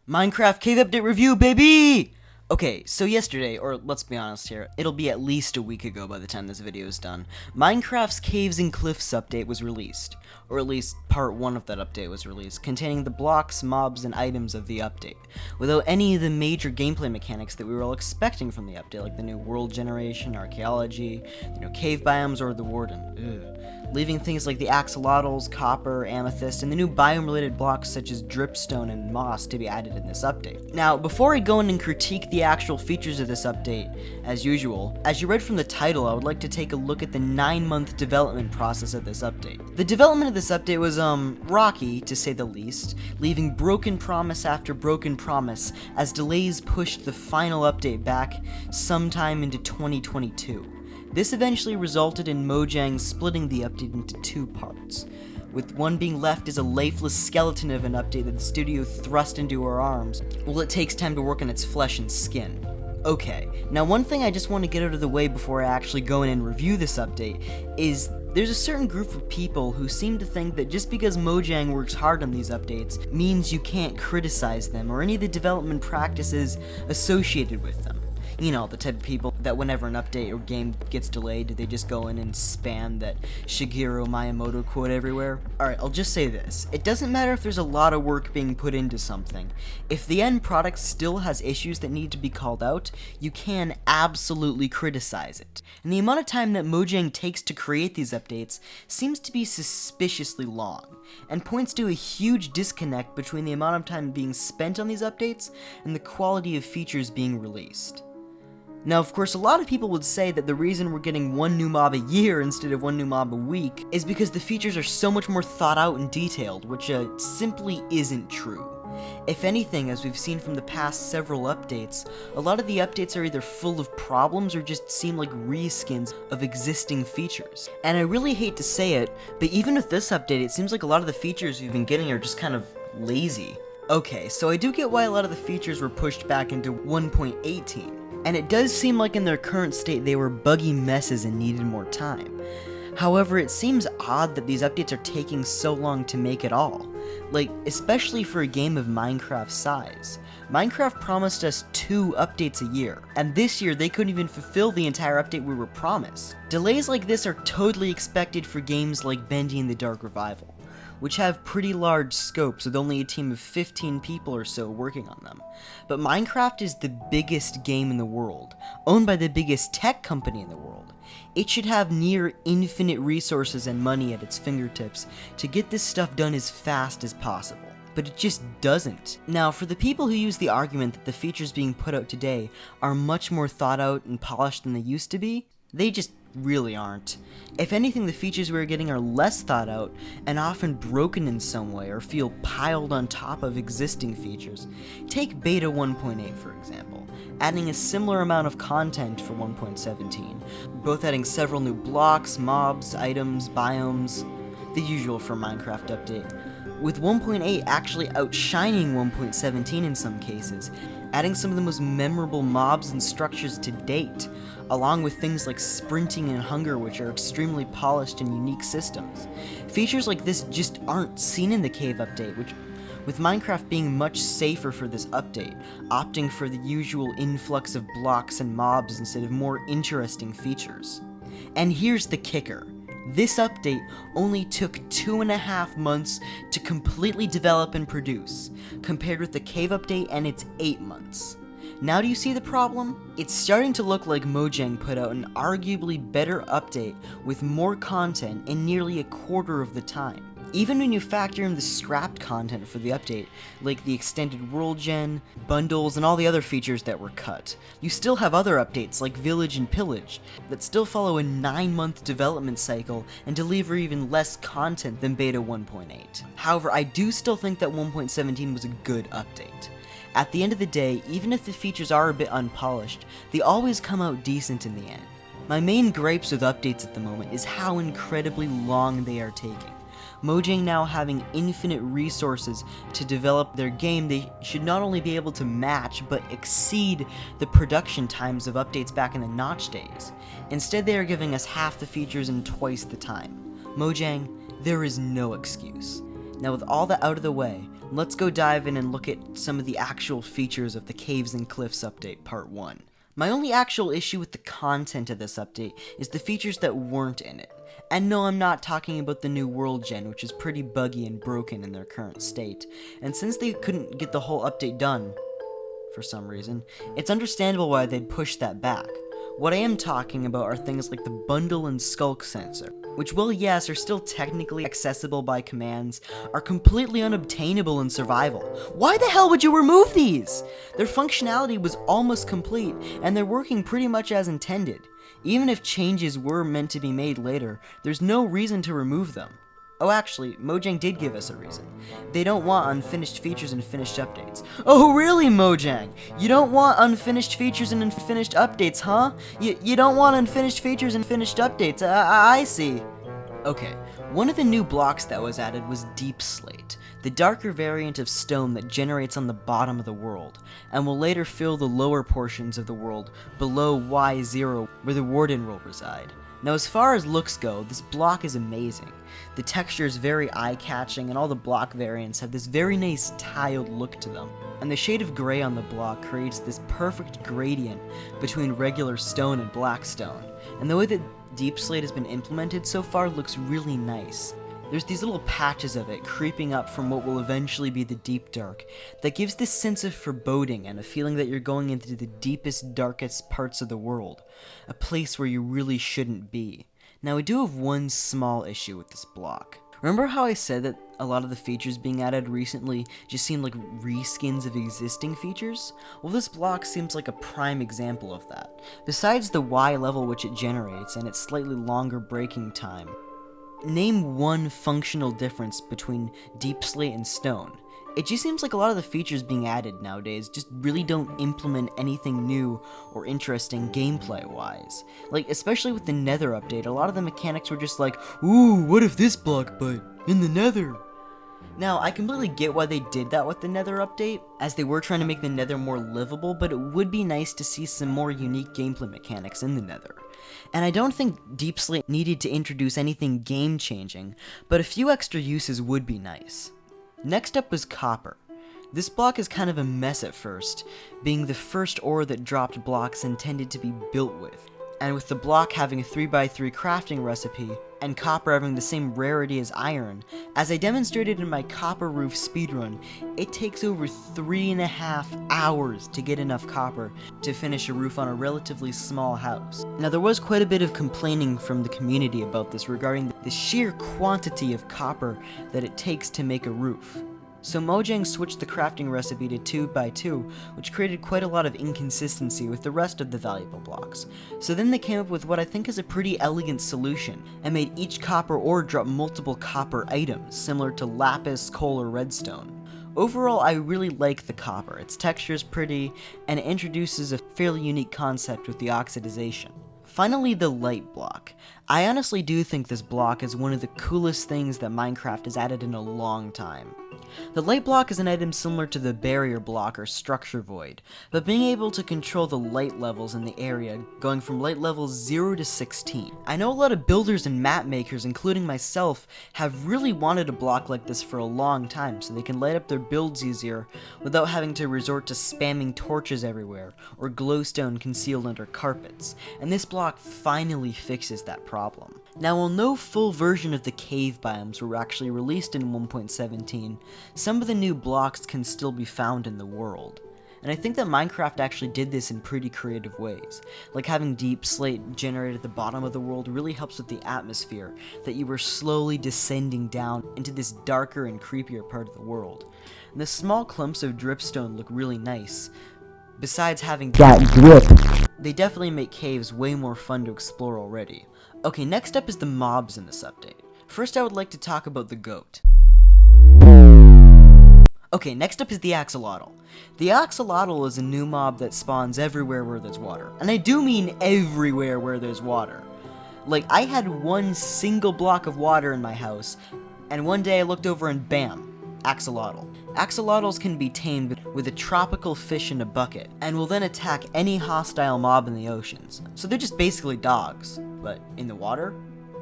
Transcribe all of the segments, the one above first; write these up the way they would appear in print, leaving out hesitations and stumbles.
Minecraft Cave Update Review, baby! Okay, so yesterday, or let's be honest here, it'll be at least a week ago by the time this video is done, Minecraft's Caves and Cliffs update was released, or at least part 1 of that update was released, containing the blocks, mobs, and items of the update, without any of the major gameplay mechanics that we were all expecting from the update, like the new world generation, archaeology, cave biomes, or the warden. Leaving things like the axolotls, copper, amethyst, and the new biome-related blocks such as dripstone and moss to be added in this update. Now, before I go in and critique the actual features of this update, as usual, as you read from the title, I would like to take a look at the 9-month development process of this update. The development of this update was, rocky, to say the least, leaving broken promise after broken promise as delays pushed the final update back sometime into 2022. This eventually resulted in Mojang splitting the update into 2 parts, with one being left as a lifeless skeleton of an update that the studio thrust into our arms, while it takes time to work on its flesh and skin. Okay, now one thing I just want to get out of the way before I actually go in and review this update is there's a certain group of people who seem to think that just because Mojang works hard on these updates means you can't criticize them or any of the development practices associated with them. You know, the type of people that whenever an update or game gets delayed, they just go in and spam that Shigeru Miyamoto quote everywhere. Alright, I'll just say this. It doesn't matter if there's a lot of work being put into something. If the end product still has issues that need to be called out, you can absolutely criticize it. And the amount of time that Mojang takes to create these updates seems to be suspiciously long, and points to a huge disconnect between the amount of time being spent on these updates and the quality of features being released. Now, of course, a lot of people would say that the reason we're getting one new mob a year instead of one new mob a week is because the features are so much more thought out and detailed, which simply isn't true. If anything, as we've seen from the past several updates, a lot of the updates are either full of problems or just seem like reskins of existing features. And I really hate to say it, but even with this update, it seems like a lot of the features we've been getting are just kind of lazy. Okay, so I do get why a lot of the features were pushed back into 1.18. And it does seem like in their current state they were buggy messes and needed more time. However, it seems odd that these updates are taking so long to make at all. Like, especially for a game of Minecraft's size. Minecraft promised us 2 updates a year, and this year they couldn't even fulfill the entire update we were promised. Delays like this are totally expected for games like Bendy and the Dark Revival, which have pretty large scopes with only a team of 15 people or so working on them. But Minecraft is the biggest game in the world, owned by the biggest tech company in the world. It should have near infinite resources and money at its fingertips to get this stuff done as fast as possible. But it just doesn't. Now, for the people who use the argument that the features being put out today are much more thought out and polished than they used to be, they just really aren't. If anything, the features we're getting are less thought out and often broken in some way or feel piled on top of existing features. Take Beta 1.8 for example, adding a similar amount of content for 1.17, both adding several new blocks, mobs, items, biomes, the usual for a Minecraft update, with 1.8 actually outshining 1.17 in some cases, adding some of the most memorable mobs and structures to date, along with things like sprinting and hunger, which are extremely polished and unique systems. Features like this just aren't seen in the Cave update, which, with Minecraft being much safer for this update, opting for the usual influx of blocks and mobs instead of more interesting features. And here's the kicker. This update only took 2.5 months to completely develop and produce, compared with the Cave update and its 8 months. Now do you see the problem? It's starting to look like Mojang put out an arguably better update with more content in nearly a quarter of the time. Even when you factor in the scrapped content for the update, like the extended world gen, bundles, and all the other features that were cut, you still have other updates like Village and Pillage that still follow a 9-month development cycle and deliver even less content than Beta 1.8. However, I do still think that 1.17 was a good update. At the end of the day, even if the features are a bit unpolished, they always come out decent in the end. My main gripes with updates at the moment is how incredibly long they are taking. Mojang now having infinite resources to develop their game, they should not only be able to match, but exceed the production times of updates back in the Notch days. Instead, they are giving us half the features in twice the time. Mojang, there is no excuse. Now with all that out of the way, let's go dive in and look at some of the actual features of the Caves and Cliffs update part 1. My only actual issue with the content of this update is the features that weren't in it. And no, I'm not talking about the new world gen, which is pretty buggy and broken in their current state. And since they couldn't get the whole update done, for some reason, it's understandable why they'd push that back. What I am talking about are things like the bundle and skulk sensor, which, while yes, are still technically accessible by commands, are completely unobtainable in survival. Why the hell would you remove these? Their functionality was almost complete, and they're working pretty much as intended. Even if changes were meant to be made later, there's no reason to remove them. Oh, actually, Mojang did give us a reason. They don't want unfinished features and finished updates. Oh, really, Mojang? You don't want unfinished features and unfinished updates, huh? You don't want unfinished features and finished updates. I see. Okay, one of the new blocks that was added was Deep Slate, the darker variant of stone that generates on the bottom of the world, and will later fill the lower portions of the world below Y0, where the Warden will reside. Now, as far as looks go, this block is amazing. The texture is very eye-catching, and all the block variants have this very nice tiled look to them. And the shade of gray on the block creates this perfect gradient between regular stone and black stone. And the way that Deep Slate has been implemented so far looks really nice. There's these little patches of it creeping up from what will eventually be the Deep Dark that gives this sense of foreboding and a feeling that you're going into the deepest, darkest parts of the world, a place where you really shouldn't be. Now, I do have one small issue with this block. Remember how I said that a lot of the features being added recently just seem like reskins of existing features? Well, this block seems like a prime example of that. Besides the Y level which it generates and its slightly longer breaking time, name one functional difference between Deep Slate and Stone. It just seems like a lot of the features being added nowadays just really don't implement anything new or interesting gameplay-wise. Like, especially with the Nether update, a lot of the mechanics were just like, ooh, what if this block, but in the Nether? Now, I completely get why they did that with the Nether update, as they were trying to make the Nether more livable, but it would be nice to see some more unique gameplay mechanics in the Nether. And I don't think Deep Slate needed to introduce anything game-changing, but a few extra uses would be nice. Next up was copper. This block is kind of a mess at first, being the first ore that dropped blocks intended to be built with. And with the block having a 3x3 crafting recipe, and copper having the same rarity as iron, as I demonstrated in my copper roof speedrun, it takes over 3.5 hours to get enough copper to finish a roof on a relatively small house. Now, there was quite a bit of complaining from the community about this regarding the sheer quantity of copper that it takes to make a roof. So Mojang switched the crafting recipe to 2x2, which created quite a lot of inconsistency with the rest of the valuable blocks. So then they came up with what I think is a pretty elegant solution, and made each copper ore drop multiple copper items, similar to lapis, coal, or redstone. Overall, I really like the copper. Its texture is pretty, and it introduces a fairly unique concept with the oxidization. Finally, the light block. I honestly do think this block is one of the coolest things that Minecraft has added in a long time. The light block is an item similar to the barrier block or structure void, but being able to control the light levels in the area, going from light levels 0 to 16. I know a lot of builders and map makers, including myself, have really wanted a block like this for a long time so they can light up their builds easier without having to resort to spamming torches everywhere or glowstone concealed under carpets, and this block finally fixes that problem. Now, while no full version of the Cave Biomes were actually released in 1.17, some of the new blocks can still be found in the world. And I think that Minecraft actually did this in pretty creative ways. Like having Deep Slate generated at the bottom of the world really helps with the atmosphere, that you were slowly descending down into this darker and creepier part of the world. And the small clumps of dripstone look really nice. Besides having that drip, they definitely make caves way more fun to explore already. Okay, next up is the mobs in this update. First, I would like to talk about the goat. Okay, next up is the Axolotl. The Axolotl is a new mob that spawns everywhere where there's water. And I do mean everywhere where there's water. Like, I had one single block of water in my house, and one day I looked over and bam, Axolotl. Axolotls can be tamed with a tropical fish in a bucket, and will then attack any hostile mob in the oceans. So they're just basically dogs, but in the water?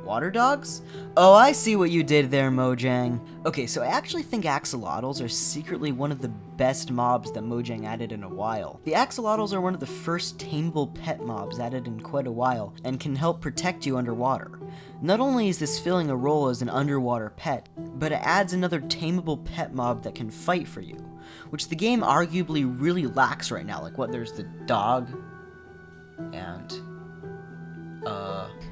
Water dogs? Oh, I see what you did there, Mojang. Okay, so I actually think axolotls are secretly one of the best mobs that Mojang added in a while. The axolotls are one of the first tameable pet mobs added in quite a while, and can help protect you underwater. Not only is this filling a role as an underwater pet, but it adds another tameable pet mob that can fight for you, which the game arguably really lacks right now. Like, what, there's the dog, and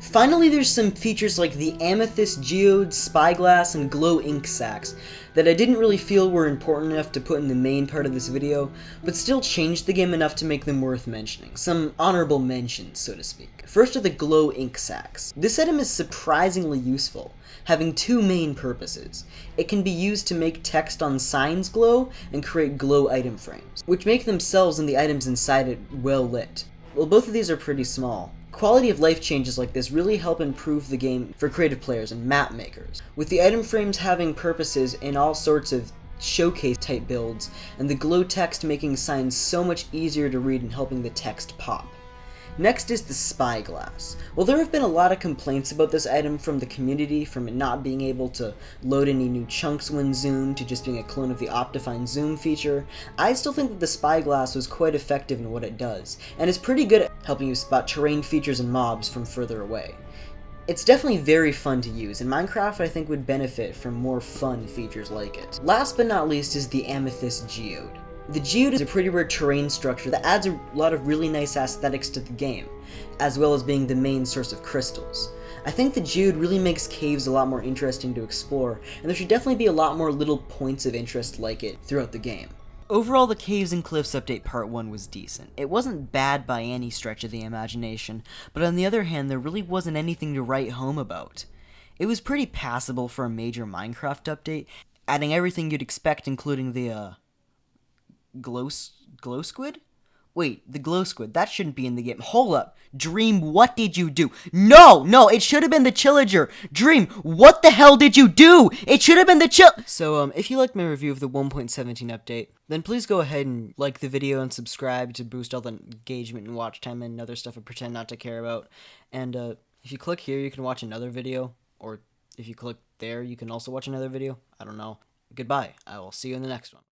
finally, there's some features like the Amethyst Geode, Spyglass, and Glow Ink Sacs that I didn't really feel were important enough to put in the main part of this video, but still changed the game enough to make them worth mentioning. Some honorable mentions, so to speak. First are the Glow Ink Sacs. This item is surprisingly useful, having two main purposes. It can be used to make text on signs glow and create glow item frames, which make themselves and the items inside it well lit. Well, both of these are pretty small. Quality of life changes like this really help improve the game for creative players and map makers, with the item frames having purposes in all sorts of showcase type builds, and the glow text making signs so much easier to read and helping the text pop. Next is the Spyglass. Well, there have been a lot of complaints about this item from the community, from it not being able to load any new chunks when zoomed, to just being a clone of the Optifine zoom feature. I still think that the Spyglass was quite effective in what it does, and is pretty good at helping you spot terrain features and mobs from further away. It's definitely very fun to use, and Minecraft I think would benefit from more fun features like it. Last but not least is the Amethyst Geode. The geode is a pretty rare terrain structure that adds a lot of really nice aesthetics to the game, as well as being the main source of crystals. I think the geode really makes caves a lot more interesting to explore, and there should definitely be a lot more little points of interest like it throughout the game. Overall, the Caves and Cliffs update part 1 was decent. It wasn't bad by any stretch of the imagination, but on the other hand, there really wasn't anything to write home about. It was pretty passable for a major Minecraft update, adding everything you'd expect, including the, glow squid? Wait, the glow squid, that shouldn't be in the game. Hold up. Dream, what did you do? No, it should have been the Chillager. Dream, what the hell did you do? It should have been the So, if you liked my review of the 1.17 update, then please go ahead and like the video and subscribe to boost all the engagement and watch time and other stuff I pretend not to care about. And, if you click here, you can watch another video, or if you click there, you can also watch another video. I don't know. Goodbye. I will see you in the next one.